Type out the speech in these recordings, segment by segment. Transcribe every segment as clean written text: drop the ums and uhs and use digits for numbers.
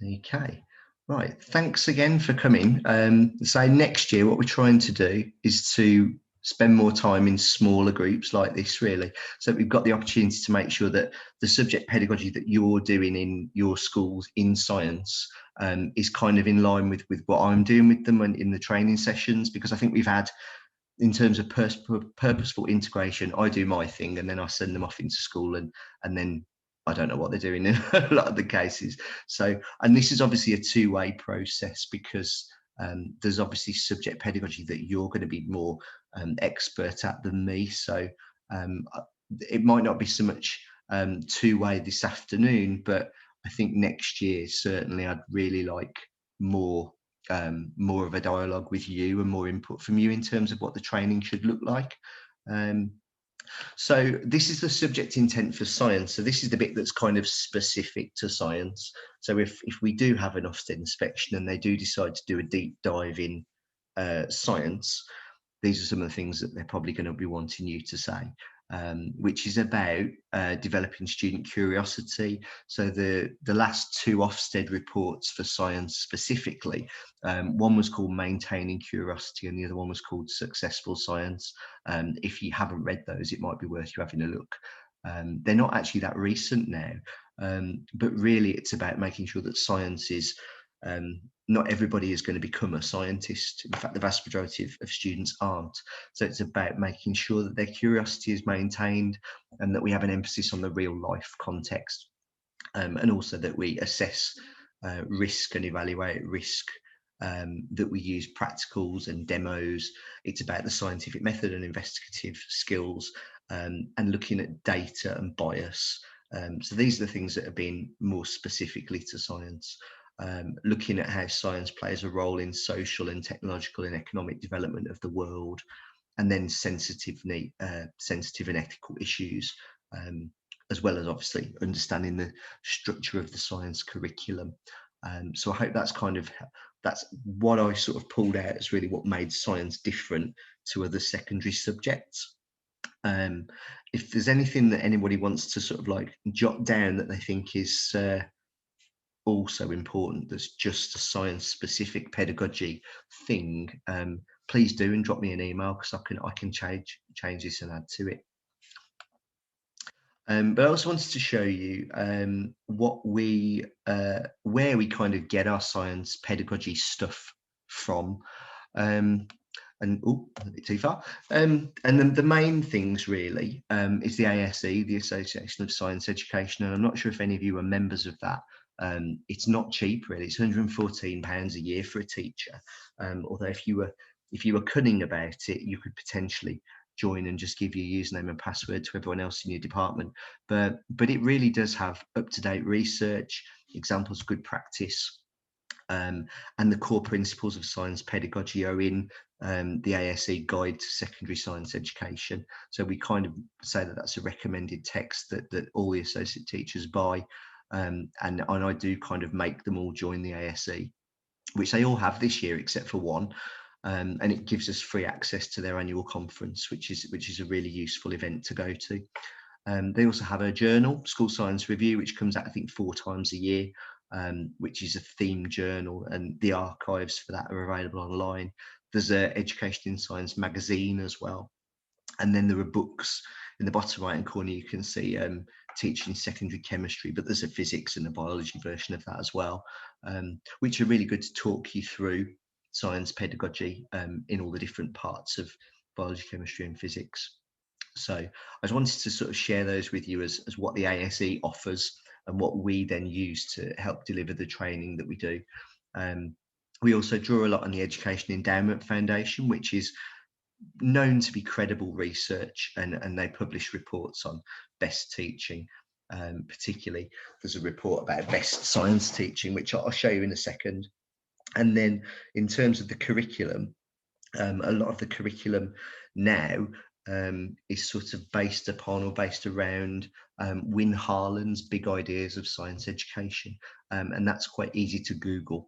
Okay, right. Thanks again for coming. So next year, what we're trying to do is to spend more time in smaller groups like this, really. So we've got the opportunity to make sure that the subject pedagogy that you're doing in your schools in science is kind of in line with what I'm doing with them and in the training sessions, because I think we've had, in terms of purposeful integration, I do my thing and then I send them off into school, and then I don't know what they're doing in a lot of the cases. So, and this is obviously a two-way process, because there's obviously subject pedagogy that you're going to be more expert at than me. So it might not be so much two-way this afternoon, but I think next year certainly I'd really like more more of a dialogue with you and more input from you in terms of what the training should look like. Um, so this is the subject intent for science. So this is the bit that's kind of specific to science. So if we do have an Ofsted inspection and they do decide to do a deep dive in science, these are some of the things that they're probably going to be wanting you to say, which is about developing student curiosity. So the last two Ofsted reports for science specifically, one was called Maintaining Curiosity and the other one was called Successful Science. If you haven't read those, it might be worth you having a look. They're not actually that recent now, but really it's about making sure that science is not everybody is going to become a scientist. In fact, the vast majority of students aren't. So it's about making sure that their curiosity is maintained and that we have an emphasis on the real life context, and also that we assess risk and evaluate risk, that we use practicals and demos. It's about the scientific method and investigative skills, and looking at data and bias. So these are the things that have been more specifically to science. Looking at how science plays a role in social and technological and economic development of the world, and then sensitive and ethical issues, as well as obviously understanding the structure of the science curriculum. So I hope that's what I sort of pulled out as really what made science different to other secondary subjects. If there's anything that anybody wants to sort of like jot down that they think is also important, that's just a science specific pedagogy thing, please do and drop me an email, because I can change this and add to it. But I also wanted to show you what we where we kind of get our science pedagogy stuff from. And oh, a bit too far. And then the main things really is the ASE, the Association of Science Education, and I'm not sure if any of you are members of that. It's not cheap, really. It's £114 a year for a teacher. Although if you were cunning about it, you could potentially join and just give your username and password to everyone else in your department. But it really does have up-to-date research, examples of good practice, and the core principles of science pedagogy are in the ASE Guide to Secondary Science Education. So we kind of say that that's a recommended text that all the associate teachers buy, and I do kind of make them all join the ASE, which they all have this year except for one. And it gives us free access to their annual conference, which is a really useful event to go to. They also have a journal, School Science Review, which comes out I think 4 times a year, which is a themed journal, and the archives for that are available online. There's a Education in Science magazine as well, and then there are books. In the bottom right hand corner you can see teaching secondary chemistry, but there's a physics and a biology version of that as well, which are really good to talk you through science pedagogy in all the different parts of biology, chemistry and physics. So I just wanted to sort of share those with you as what the ASE offers and what we then use to help deliver the training that we do. We also draw a lot on the Education Endowment Foundation, which is known to be credible research, and they publish reports on best teaching. Particularly, there's a report about best science teaching, which I'll show you in a second. And then in terms of the curriculum, a lot of the curriculum now is sort of based upon or based around Win Harlan's Big Ideas of Science Education, and that's quite easy to Google,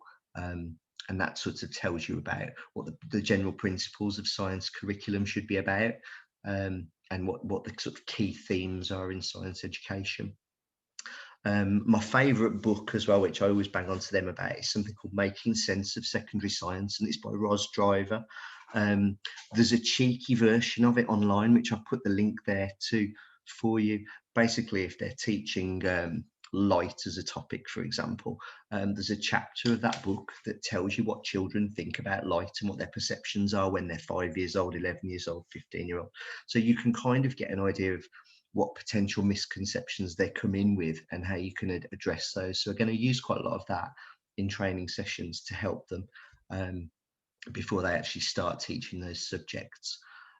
and that sort of tells you about what the general principles of science curriculum should be about, and what the sort of key themes are in science education. My favourite book as well, which I always bang on to them about, is something called Making Sense of Secondary Science, and it's by Ros Driver. There's a cheeky version of it online, which I've put the link there to for you. Basically, if they're teaching light as a topic, for example, there's a chapter of that book that tells you what children think about light and what their perceptions are when they're 5 years old, 11 years old, 15-year-old. So you can kind of get an idea of what potential misconceptions they come in with and how you can address those. So we're going to use quite a lot of that in training sessions to help them before they actually start teaching those subjects.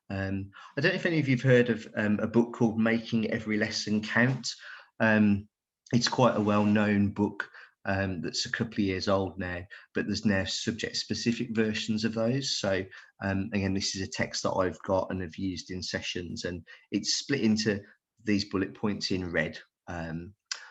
I don't know if any of you've heard of a book called Making Every Lesson Count. It's quite a well-known book that's a couple of years old now, but there's now subject-specific versions of those. So again, this is a text that I've got and have used in sessions, and it's split into these bullet points in red.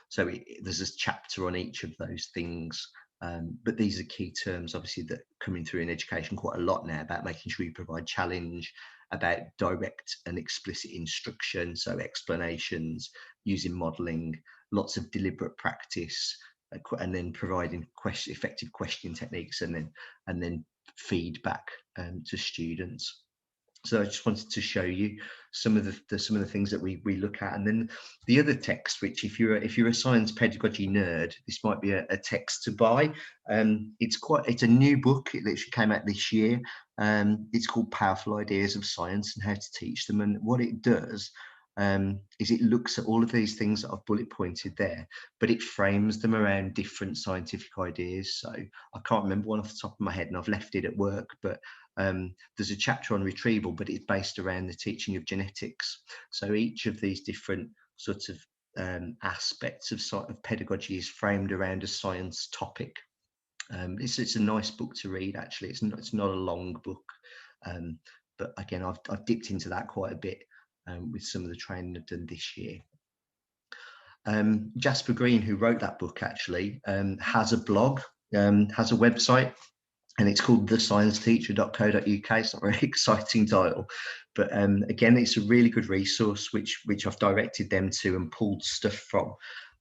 So there's a chapter on each of those things. But these are key terms, obviously, that are coming through in education quite a lot now, about making sure you provide challenge, about direct and explicit instruction, so explanations, using modelling, lots of deliberate practice, and then providing effective questioning techniques, and then feedback to students. So I just wanted to show you some of the things that we look at, and then the other text, which if you're a science pedagogy nerd, this might be a text to buy. It's a new book. It literally came out this year. It's called Powerful Ideas of Science and How to Teach Them. And what it does is it looks at all of these things that I've bullet pointed there, but it frames them around different scientific ideas. So I can't remember one off the top of my head, and I've left it at work, but there's a chapter on retrieval, but it's based around the teaching of genetics. So each of these different sorts of aspects of pedagogy is framed around a science topic. It's a nice book to read, actually. It's not a long book, but again, I've dipped into that quite a bit with some of the training I've done this year. Jasper Green, who wrote that book, actually has a blog, has a website, and it's called thescienceteacher.co.uk. It's not a very exciting title, but again, it's a really good resource which I've directed them to and pulled stuff from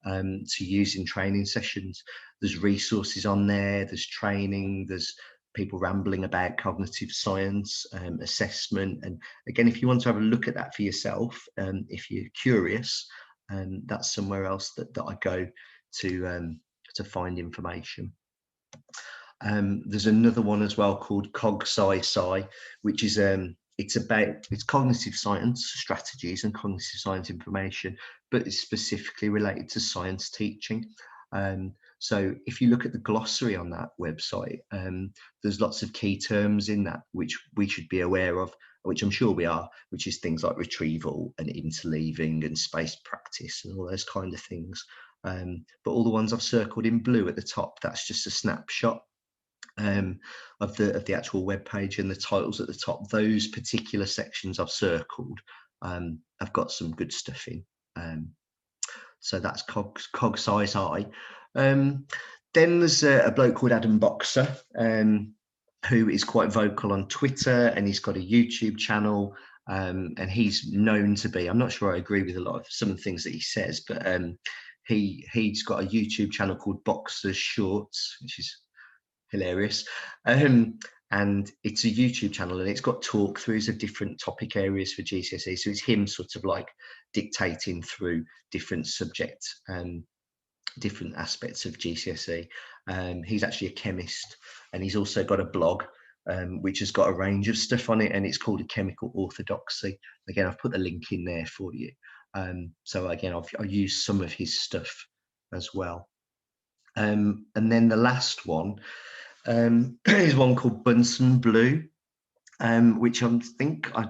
to use in training sessions. There's resources on there, there's training, there's people rambling about cognitive science, assessment, and again, if you want to have a look at that for yourself, if you're curious, that's somewhere else that I go to find information. There's another one as well called CogSci-Sci, which is it's cognitive science strategies and cognitive science information, but it's specifically related to science teaching. So if you look at the glossary on that website, there's lots of key terms in that which we should be aware of, which I'm sure we are, which is things like retrieval and interleaving and spaced practice and all those kind of things. But all the ones I've circled in blue at the top, that's just a snapshot of the actual web page, and the titles at the top. Those particular sections I've circled, I've got some good stuff in. So that's CogSci-Sci. Then there's a bloke called Adam Boxer, who is quite vocal on Twitter, and he's got a YouTube channel, and he's known to be, I'm not sure I agree with a lot of some of the things that he says, but he's got a YouTube channel called Boxer Shorts, which is hilarious. And it's a YouTube channel, and it's got talk throughs of different topic areas for GCSE. So it's him sort of like dictating through different subjects and different aspects of GCSE. He's actually a chemist, and he's also got a blog which has got a range of stuff on it, and it's called A Chemical Orthodoxy. Again, I've put the link in there for you. So again, I've used some of his stuff as well. And then the last one is one called Bunsen Blue, which I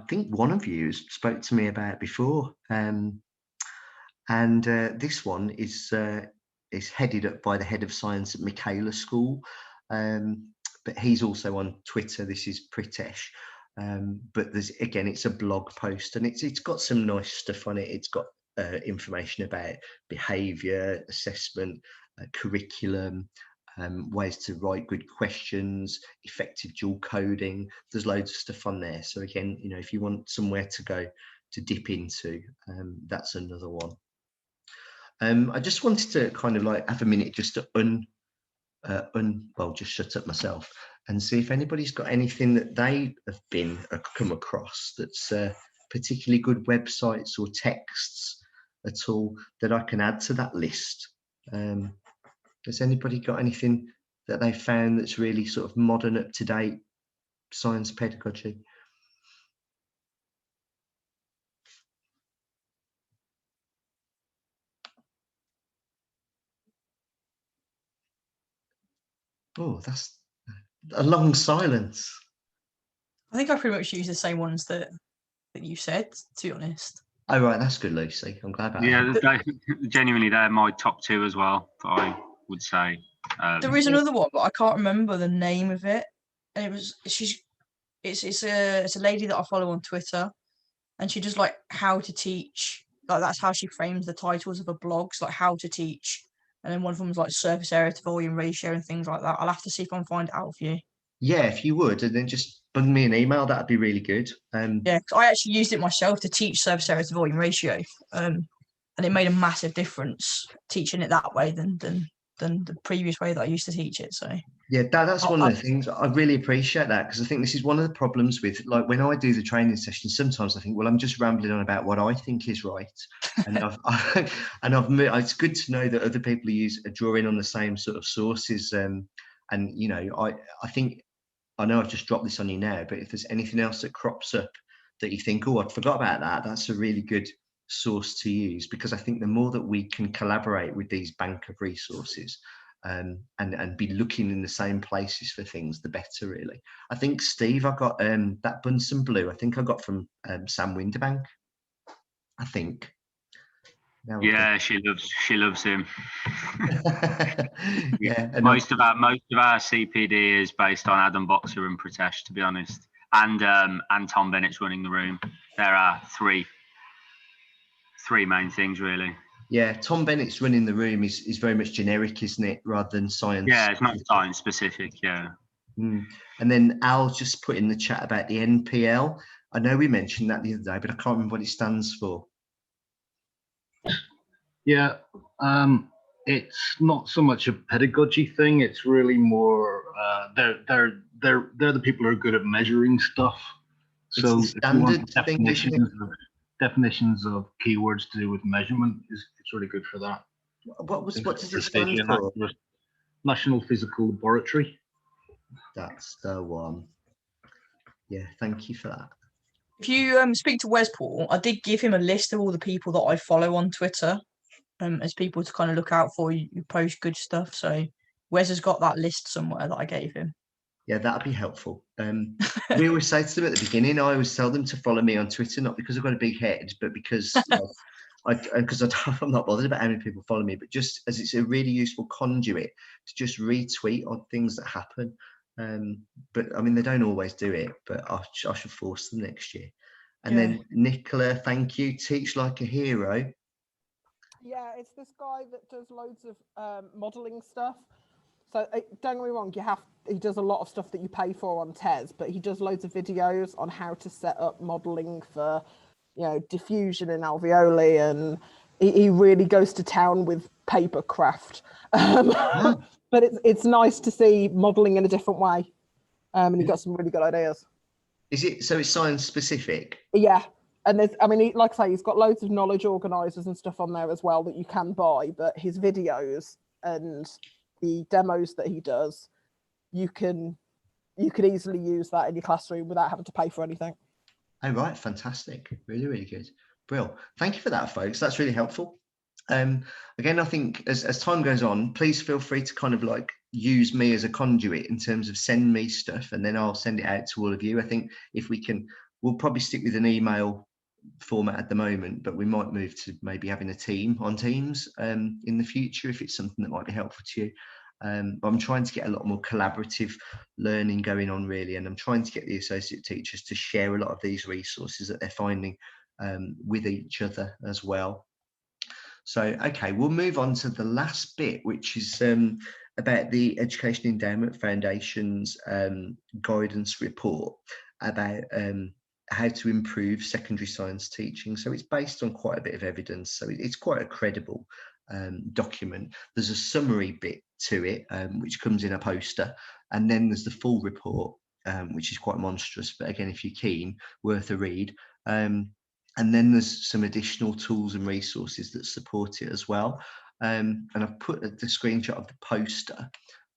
think one of you spoke to me about before. And this one is headed up by the head of science at Michaela School, but he's also on Twitter. This is Pritesh, but it's a blog post, and it's got some nice stuff on it. It's got information about behaviour, assessment, curriculum, ways to write good questions, effective dual coding. There's loads of stuff on there. So again, if you want somewhere to go to dip into, that's another one. I just wanted to kind of like have a minute just to just shut up myself and see if anybody's got anything that they have come across that's particularly good websites or texts at all that I can add to that list. Has anybody got anything that they found that's really sort of modern, up to date science pedagogy? Oh, that's a long silence. I think I pretty much use the same ones that you said, to be honest. Oh, right, that's good, Lucy. I'm glad about that. Yeah, genuinely, they're my top two as well, I would say. There is another one, but I can't remember the name of it. And it's a lady that I follow on Twitter, and she does like how to teach. Like that's how she frames the titles of her blogs, like how to teach. And then one of them was like surface area to volume ratio and things like that. I'll have to see if I can find it out for you. Yeah, if you would, and then just bung me an email, that'd be really good. Yeah, cause I actually used it myself to teach surface area to volume ratio, and it made a massive difference teaching it that way than the previous way that I used to teach it. So yeah, that's one of the things I really appreciate that, because I think this is one of the problems with, like, when I do the training sessions, sometimes I think, well, I'm just rambling on about what I think is right, and it's good to know that other people are drawing on the same sort of sources, and you know, I know I've just dropped this on you now, but if there's anything else that crops up that you think, oh, I forgot about that, that's a really good source to use, because I think the more that we can collaborate with these bank of resources, and be looking in the same places for things, the better, really. I think, Steve, I got that Bunsen Blue, I think I got from Sam Winderbank, I think. Yeah, she loves him. Yeah, most of our CPD is based on Adam Boxer and Pratesh, to be honest, and Tom Bennett's running the room. There are three main things, really. Yeah, Tom Bennett's running the room is very much generic, isn't it, rather than science? Yeah, it's not science specific. Yeah. And then Al just put in the chat about the NPL. I know we mentioned that the other day, but I can't remember what it stands for. Yeah, it's not so much a pedagogy thing. It's really more they're the people who are good at measuring stuff. So it's standard thing, definitions of keywords to do with measurement it's really good for that. What does it stand for? National Physical Laboratory. That's the one. Yeah, thank you for that. If you speak to Wes Paul, I did give him a list of all the people that I follow on Twitter, as people to kind of look out for. You post good stuff, so Wes has got that list somewhere that I gave him. Yeah, that'd be helpful. We always say to them at the beginning, I always tell them to follow me on Twitter, not because I've got a big head, but because I'm not bothered about how many people follow me, but just as it's a really useful conduit to just retweet on things that happen. But I mean, they don't always do it, but I should force them next year. And then Nicola, thank you. Teach Like a Hero. Yeah, it's this guy that does loads of modelling stuff. So don't get me wrong, he does a lot of stuff that you pay for on TES, but he does loads of videos on how to set up modelling for, you know, diffusion in alveoli, and he really goes to town with paper craft. But it's nice to see modelling in a different way, and he got some really good ideas. Is it so? It's science specific? Yeah. And like I say, he's got loads of knowledge organisers and stuff on there as well that you can buy, but his videos and the demos that he does, you can easily use that in your classroom without having to pay for anything. Oh, right. Fantastic. Really, really good. Brilliant. Thank you for that, folks. That's really helpful. Again, I think as time goes on, please feel free to kind of like use me as a conduit in terms of send me stuff, and then I'll send it out to all of you. I think if we can, we'll probably stick with an email format at the moment, but we might move to maybe having a team on Teams in the future if it's something that might be helpful to you. But I'm trying to get a lot more collaborative learning going on, really, and I'm trying to get the associate teachers to share a lot of these resources that they're finding with each other as well. So, okay, we'll move on to the last bit, which is about the Education Endowment Foundation's guidance report about how to improve secondary science teaching. So it's based on quite a bit of evidence, so it's quite a credible document, there's a summary bit to it, which comes in a poster, and then there's the full report, which is quite monstrous, but again, if you're keen, worth a read. And then there's some additional tools and resources that support it as well. And I've put the screenshot of the poster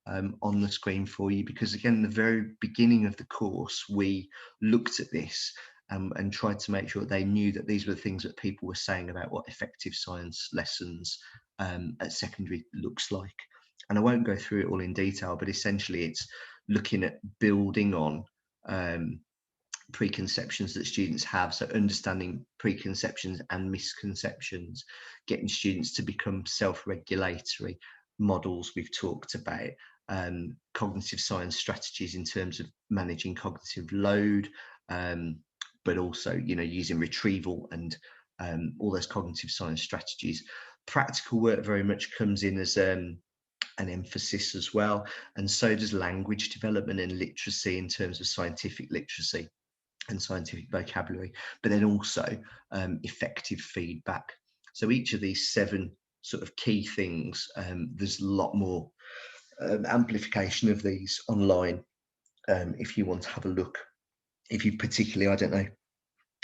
on the screen for you, because again, the very beginning of the course, we looked at this and tried to make sure they knew that these were the things that people were saying about what effective science lessons at secondary looks like. And I won't go through it all in detail, but essentially it's looking at building on preconceptions that students have, so understanding preconceptions and misconceptions, getting students to become self-regulatory models we've talked about, cognitive science strategies in terms of managing cognitive load, but also, you know, using retrieval and all those cognitive science strategies. Practical work very much comes in as an emphasis as well, and so does language development and literacy in terms of scientific literacy and scientific vocabulary, but then also effective feedback. So each of these 7 sort of key things, there's a lot more amplification of these online if you want to have a look. If you particularly, I don't know,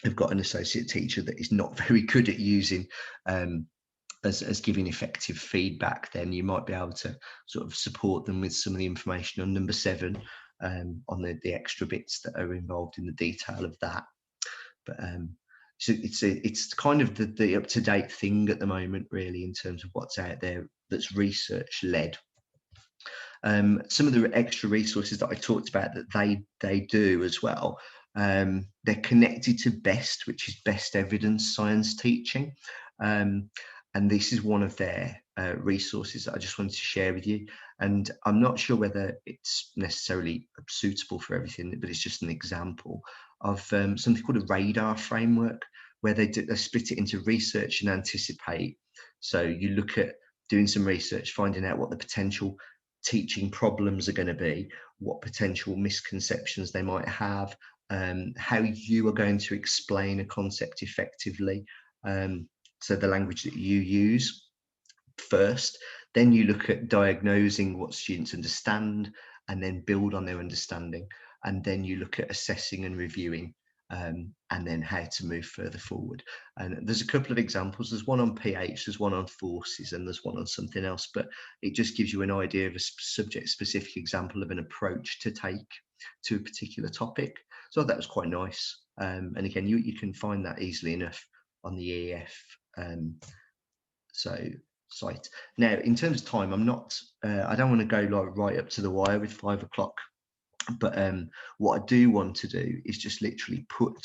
have got an associate teacher that is not very good at using as giving effective feedback, then you might be able to sort of support them with some of the information on number 7, on the extra bits that are involved in the detail of that. But so it's kind of the up-to-date thing at the moment, really, in terms of what's out there that's research led. Some of the extra resources that I talked about that they do as well, they're connected to BEST, which is Best Evidence Science Teaching, and this is one of their resources that I just wanted to share with you. And I'm not sure whether it's necessarily suitable for everything, but it's just an example of something called a radar framework, where they split it into research and anticipate. So you look at doing some research, finding out what the potential teaching problems are going to be, what potential misconceptions they might have, how you are going to explain a concept effectively. So the language that you use first, then you look at diagnosing what students understand and then build on their understanding. And then you look at assessing and reviewing, and then how to move further forward. And there's a couple of examples. There's one on pH, there's one on forces, and there's one on something else, but it just gives you an idea of a subject specific example of an approach to take to a particular topic. So that was quite nice. And again, you can find that easily enough on the EEF site. Now, in terms of time, I don't want to go like right up to the wire with 5 o'clock, but what I do want to do is just literally put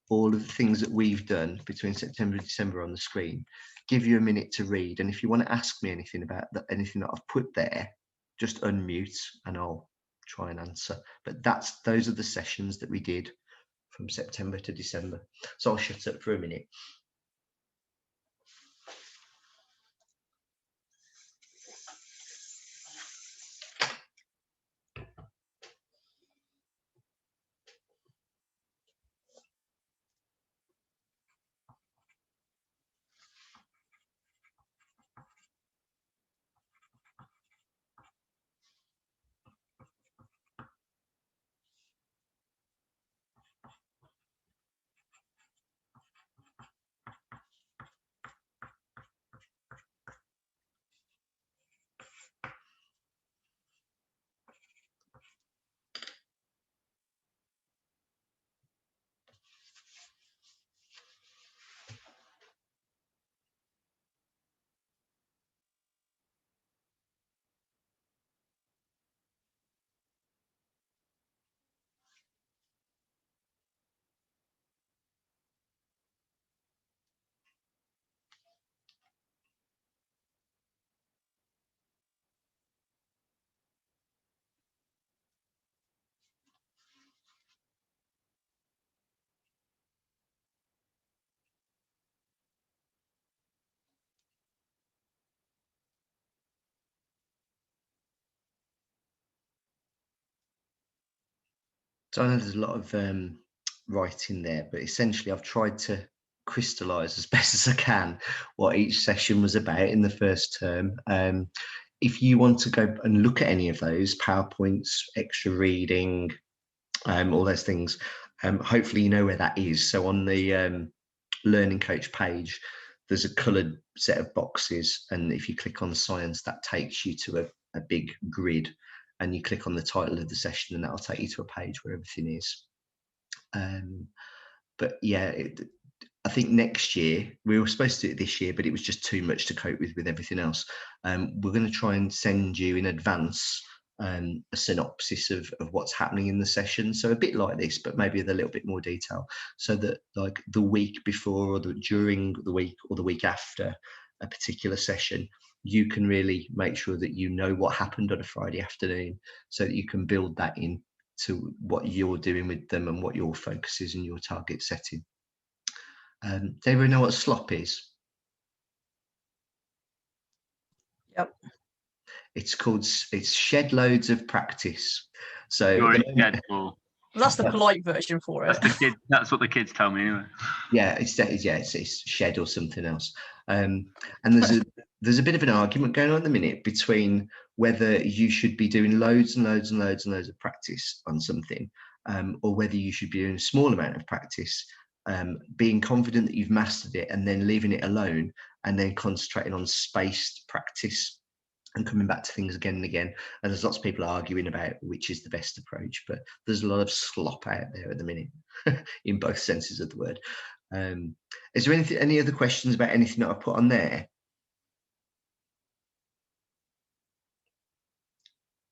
all of the things that we've done between September and December on the screen, give you a minute to read, and if you want to ask me anything about anything that I've put there, just unmute and I'll try and answer. But those are the sessions that we did from September to December. So I'll shut up for a minute. So I know there's a lot of writing there, but essentially I've tried to crystallize as best as I can what each session was about in the first term. If you want to go and look at any of those PowerPoints, extra reading, all those things, hopefully you know where that is. So on the Learning Coach page, there's a coloured set of boxes, and if you click on science, that takes you to a big grid, and you click on the title of the session, and that'll take you to a page where everything is. But yeah, I think next year, we were supposed to do it this year, but it was just too much to cope with everything else. We're going to try and send you in advance a synopsis of what's happening in the session. So a bit like this, but maybe with a little bit more detail, so that like the week before or during the week or the week after a particular session, you can really make sure that you know what happened on a Friday afternoon, so that you can build that in to what you're doing with them and what your focus is and your target setting. Does everybody know what SLOP is? Yep. It's shed loads of practice. So You're in shed for. Well, that's the polite version for it. That's what the kids tell me anyway. Yeah, it's shed or something else. And there's a bit of an argument going on at the minute between whether you should be doing loads and loads and loads and loads of practice on something, or whether you should be doing a small amount of practice, being confident that you've mastered it, and then leaving it alone, and then concentrating on spaced practice and coming back to things again and again. And there's lots of people arguing about which is the best approach, but there's a lot of slop out there at the minute in both senses of the word. Is there any other questions about anything that I've put on there?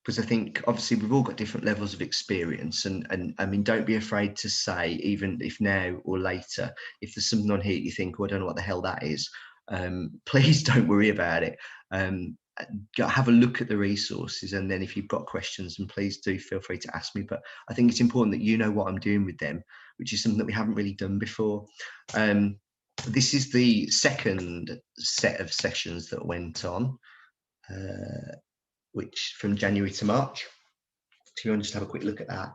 Because I think obviously we've all got different levels of experience, and I mean, don't be afraid to say, even if now or later, if there's something on here you think, oh, I don't know what the hell that is, please don't worry about it. Have a look at the resources, and then if you've got questions, and please do feel free to ask me. But I think it's important that you know what I'm doing with them, which is something that we haven't really done before. This is the second set of sessions that went on, which from January to March. So you want to just have a quick look at that.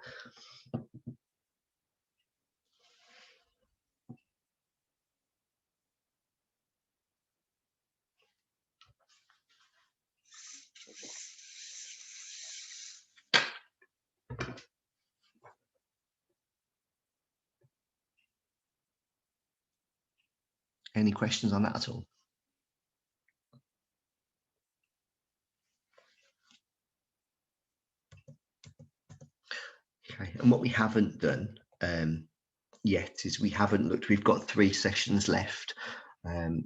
Any questions on that at all? Okay, and what we haven't done yet is we haven't looked, we've got 3 sessions left.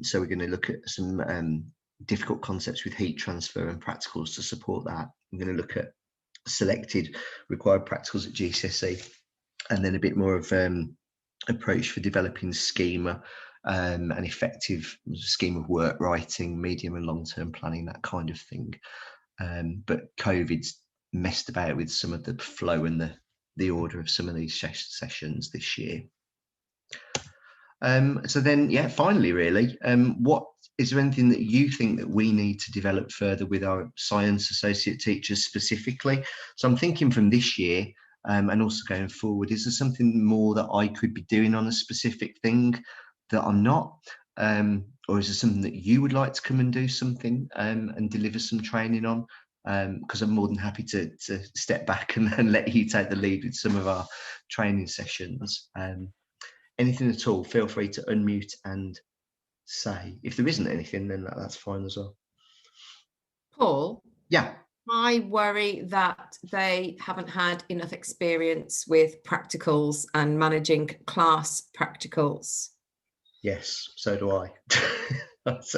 So we're going to look at some difficult concepts with heat transfer and practicals to support that. We're going to look at selected required practicals at GCSE, and then a bit more of approach for developing schema, an effective scheme of work writing, medium and long-term planning, that kind of thing. But COVID's messed about with some of the flow and the order of some of these sessions this year. So then, yeah, finally, really, what is there anything that you think that we need to develop further with our science associate teachers specifically? So I'm thinking from this year, and also going forward, is there something more that I could be doing on a specific thing that I'm not? Or is there something that you would like to come and do something and deliver some training on? Because I'm more than happy to step back and let you take the lead with some of our training sessions. Anything at all, feel free to unmute and say. If there isn't anything, then that's fine as well. Paul? Yeah. I worry that they haven't had enough experience with practicals and managing class practicals. Yes, so do I.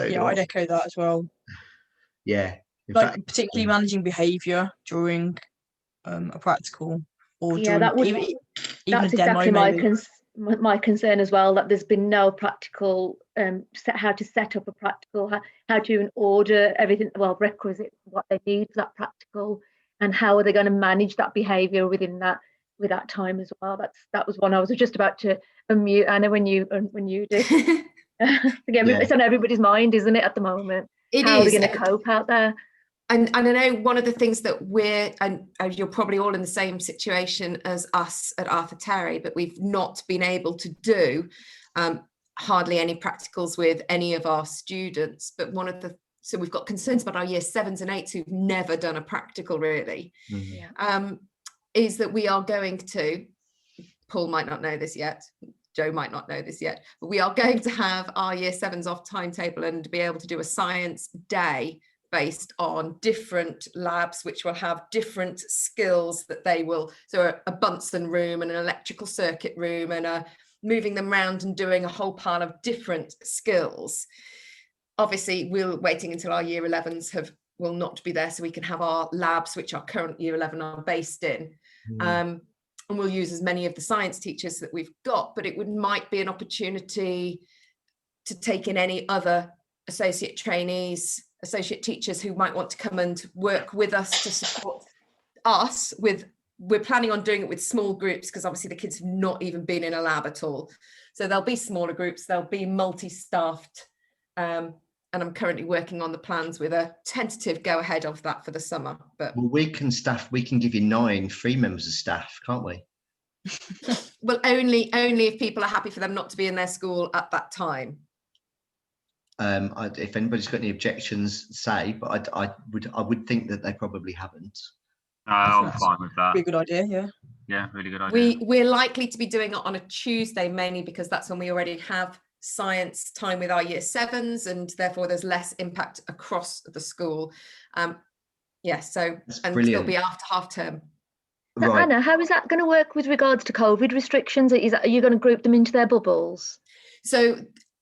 Yeah, I'd echo that as well. Yeah. Like particularly managing behaviour during a practical, or yeah, during even that's a demo, exactly my concern as well, that there's been no practical how to set up a practical, how to order everything, well, requisite what they need for that practical, and how are they going to manage that behaviour within that time as well. That was one I was just about to unmute, Anna, when you did. Again, it's on everybody's mind, isn't it, at the moment? How are they going to cope out there? And I know one of the things that and you're probably all in the same situation as us at Arthur Terry, but we've not been able to do, hardly any practicals with any of our students. But so we've got concerns about our year 7s and 8s who've never done a practical really, is that we are going to, Paul might not know this yet, Joe might not know this yet, but we are going to have our year 7s off timetable and be able to do a science day based on different labs, which will have different skills that they will, so a Bunsen room and an electrical circuit room and a moving them around and doing a whole pile of different skills. Obviously, we're waiting until our year 11s will not be there, so we can have our labs, which our current year 11 are based in. And we'll use as many of the science teachers that we've got, but it might be an opportunity to take in any other associate trainees, associate teachers who might want to come and work with us to support us with, we're planning on doing it with small groups because obviously the kids have not even been in a lab at all. So there'll be smaller groups, there'll be multi-staffed, and I'm currently working on the plans with a tentative go ahead of that for the summer. But well, we can give you 9 free members of staff, can't we? well, only if people are happy for them not to be in their school at that time. If anybody's got any objections, say, but I would think that they probably haven't. No, I'm fine with that. Be a good idea, yeah. Yeah, really good idea. We're likely to be doing it on a Tuesday, mainly because that's when we already have science time with our year 7s, and therefore there's less impact across the school. So it'll be after half term. So Right. Anna, how is that going to work with regards to COVID restrictions? Are you going to group them into their bubbles? So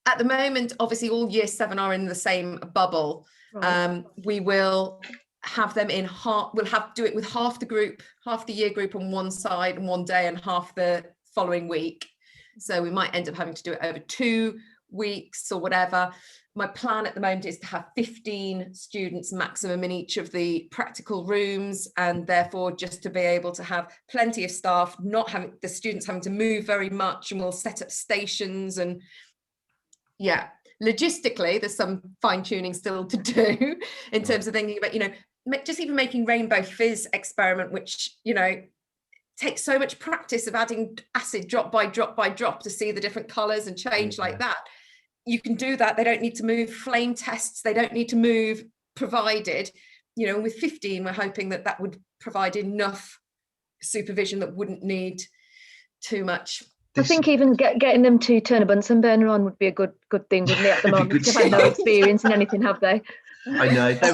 at the moment, obviously all year 7 are in the same bubble. Right. We will have them in half, we'll do it with half the group, half the year group on one side and one day and half the following week. So we might end up having to do it over 2 weeks or whatever. My plan at the moment is to have 15 students maximum in each of the practical rooms, and therefore just to be able to have plenty of staff, not having the students having to move very much, and we'll set up stations. And yeah, logistically there's some fine tuning still to do in terms of thinking about, just even making Rainbow Fizz experiment, which, takes so much practice of adding acid drop by drop by drop to see the different colors and change like that. You can do that. They don't need to move. Flame tests, they don't need to move, provided, with 15, we're hoping that would provide enough supervision that wouldn't need too much. I think even getting them to turn a Bunsen burner on would be a good thing, wouldn't it, at the moment? They've had no experience in anything, have they? I know. For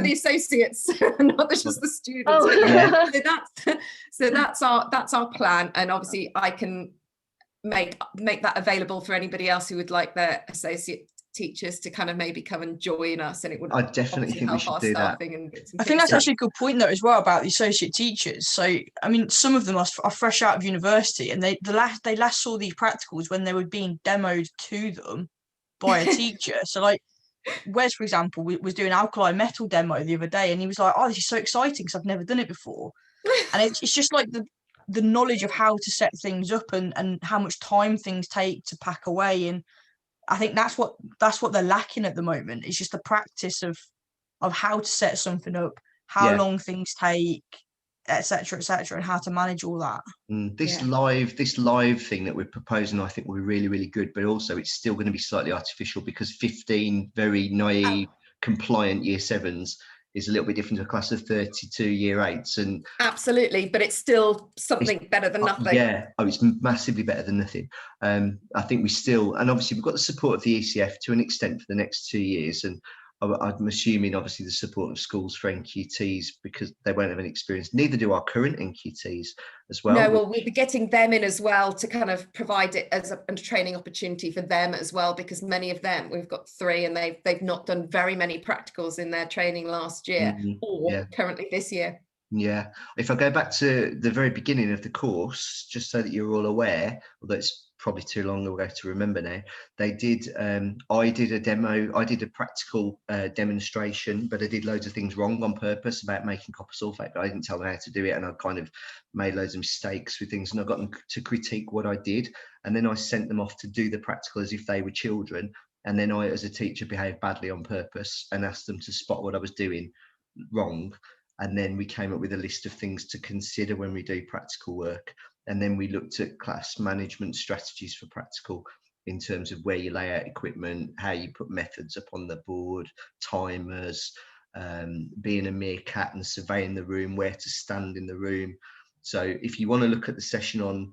the associates, not just the students. Oh. Yeah. So that's our plan, and obviously I can make that available for anybody else who would like their associate teachers to kind of maybe come and join us, and it would. I definitely think we should do that. I think that's actually a good point though as well about the associate teachers. So I mean, some of them are fresh out of university, and they last saw these practicals when they were being demoed to them by a teacher. So like Wes, for example, was doing alkali metal demo the other day, and he was like, "Oh, this is so exciting because I've never done it before." And it's just like the knowledge of how to set things up and how much time things take to pack away. And I think that's what they're lacking at the moment. It's just the practice of how to set something up, how long things take, etc., and how to manage all that. This live thing that we're proposing, I think, will be really, really good. But also, it's still going to be slightly artificial because 15 very naive, compliant year 7s is a little bit different to a class of 32 year 8s. And absolutely, but it's still something better than nothing. It's massively better than nothing. I think we still, and obviously we've got the support of the ECF to an extent for the next 2 years, and I'm assuming obviously the support of schools for NQTs because they won't have any experience. Neither do our current NQTs as well. No, well, we'll be getting them in as well to kind of provide it as a training opportunity for them as well, because many of them, we've got 3, and they've not done very many practicals in their training last year or currently this year. Yeah. If I go back to the very beginning of the course, just so that you're all aware, although it's probably too long ago to remember now, they did I did a practical demonstration, but I did loads of things wrong on purpose about making copper sulfate, but I didn't tell them how to do it, and I kind of made loads of mistakes with things, and I got them to critique what I did, and then I sent them off to do the practical as if they were children, and then I as a teacher behaved badly on purpose and asked them to spot what I was doing wrong. And then we came up with a list of things to consider when we do practical work. And then we looked at class management strategies for practical. in terms of where you lay out equipment, how you put methods up on the board, timers, being a meerkat and surveying the room, where to stand in the room. So if you want to look at the session on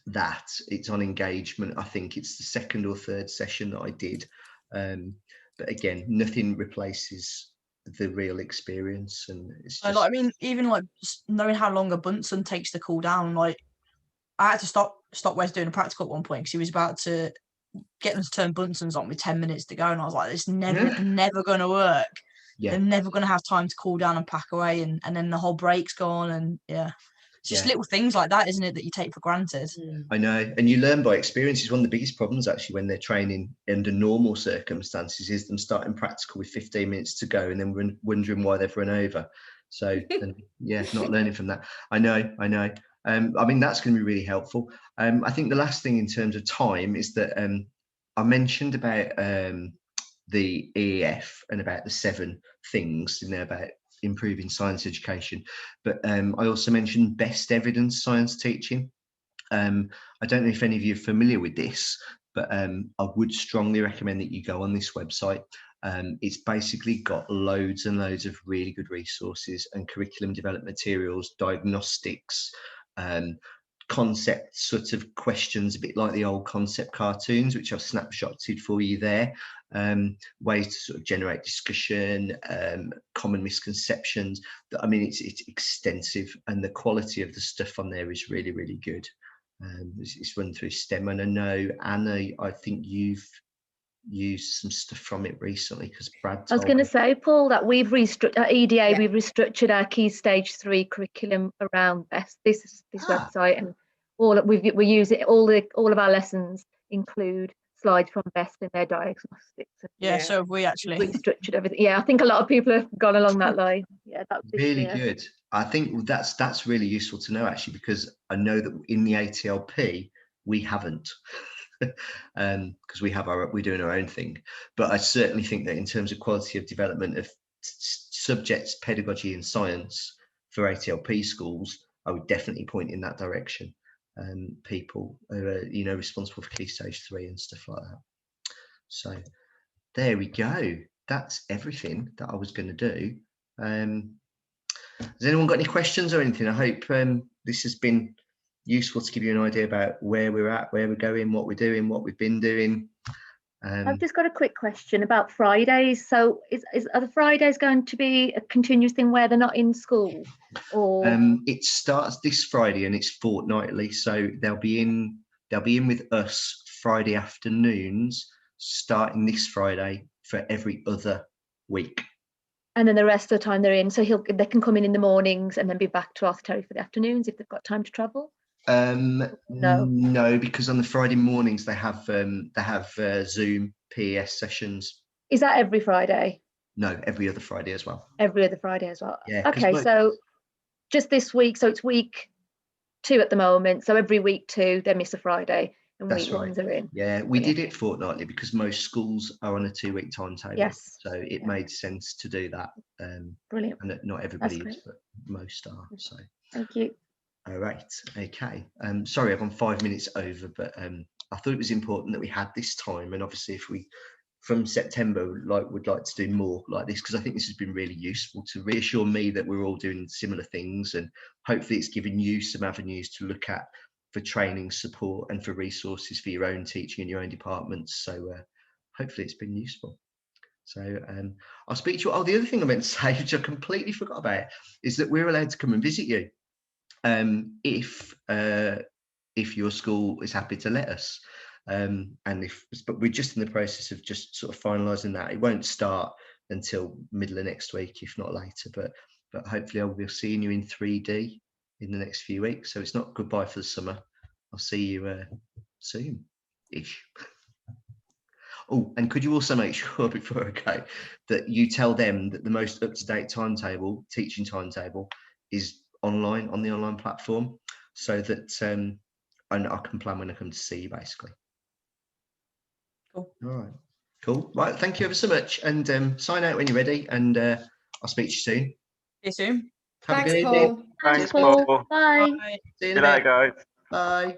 that, it's on engagement. I think it's the second or third session that I did. But again, nothing replaces the real experience. And it's just... I mean, even like knowing how long a Bunsen takes to cool down, like I had to stop Wes doing a practical at one point because he was about to get them to turn Bunsens on with 10 minutes to go, and I was like, it's never going to work. Yeah. They're never going to have time to cool down and pack away, and then the whole break's gone, and it's just little things like that, isn't it, that you take for granted. I know, and you learn by experience. Is one of the biggest problems actually when they're training under normal circumstances, is them starting practical with 15 minutes to go and then wondering why they've run over. So not learning from that. I know. I mean, that's going to be really helpful. I think the last thing in terms of time is that I mentioned about the EEF and about the 7 things in there about improving science education, but I also mentioned best evidence science teaching. I don't know if any of you are familiar with this, but I would strongly recommend that you go on this website. It's basically got loads and loads of really good resources and curriculum development materials, diagnostics, concept sort of questions, a bit like the old concept cartoons, which I've snapshotted for you there. Ways to sort of generate discussion, common misconceptions. I mean, it's extensive, and the quality of the stuff on there is really, really good. It's run through STEM, and I know, Anna, I think you've used some stuff from it recently because Brad. I was going to say, Paul, that we've restructured at EDA. We've restructured our Key Stage 3 curriculum around this website, and we use it. All of our lessons include slides from BEST in their diagnostics. So have we actually restructured everything. Yeah, I think a lot of people have gone along that line. Yeah, that's really good. I think that's really useful to know actually, because I know that in the ATLP we haven't. Because we're doing our own thing, but I certainly think that in terms of quality of development of subjects, pedagogy and science for ATLP schools, I would definitely point in that direction. People who are responsible for Key Stage 3 and stuff like that. So there we go. That's everything that I was going to do. Has anyone got any questions or anything? I hope this has been useful to give you an idea about where we're at, where we're going, what we're doing, what we've been doing. I've just got a quick question about Fridays. So are the Fridays going to be a continuous thing where they're not in school? Or it starts this Friday and it's fortnightly. So they'll be in with us Friday afternoons starting this Friday for every other week. And then the rest of the time they're in. So they can come in the mornings and then be back to Arthur Terry for the afternoons if they've got time to travel. No, because on the Friday mornings they have Zoom PES sessions. Is that every Friday? No, every other Friday as well. Every other Friday as well. Yeah. Okay, so just this week, so it's week 2 at the moment. So every week 2 they miss a Friday, and That's week 1s are in. Yeah, we did it fortnightly because most schools are on a 2-week timetable. Yes. So it made sense to do that. Brilliant. And not everybody is, but most are. So thank you. All right. Okay. Sorry, I've gone 5 minutes over, but I thought it was important that we had this time, and obviously, if we from September would like to do more like this, because I think this has been really useful to reassure me that we're all doing similar things, and hopefully, it's given you some avenues to look at for training, support, and for resources for your own teaching in your own departments. So hopefully, it's been useful. So I'll speak to you. Oh, the other thing I meant to say, which I completely forgot about, is that we're allowed to come and visit you. If your school is happy to let us, but we're just in the process of just sort of finalising that. It won't start until middle of next week, if not later. But hopefully, I will be seeing you in 3D in the next few weeks. So it's not goodbye for the summer. I'll see you soon-ish. Oh, and could you also make sure before I go that you tell them that the most up-to-date teaching timetable, is online on the online platform, so that and I can plan when I come to see you, basically. Cool. All right. Cool. Right. Thank you ever so much, and sign out when you're ready, and I'll speak to you soon. See you soon. Have Thanks, a good Paul. evening. Thanks, Paul. Bye. Bye. See you in a Good night, bit. guys. Bye.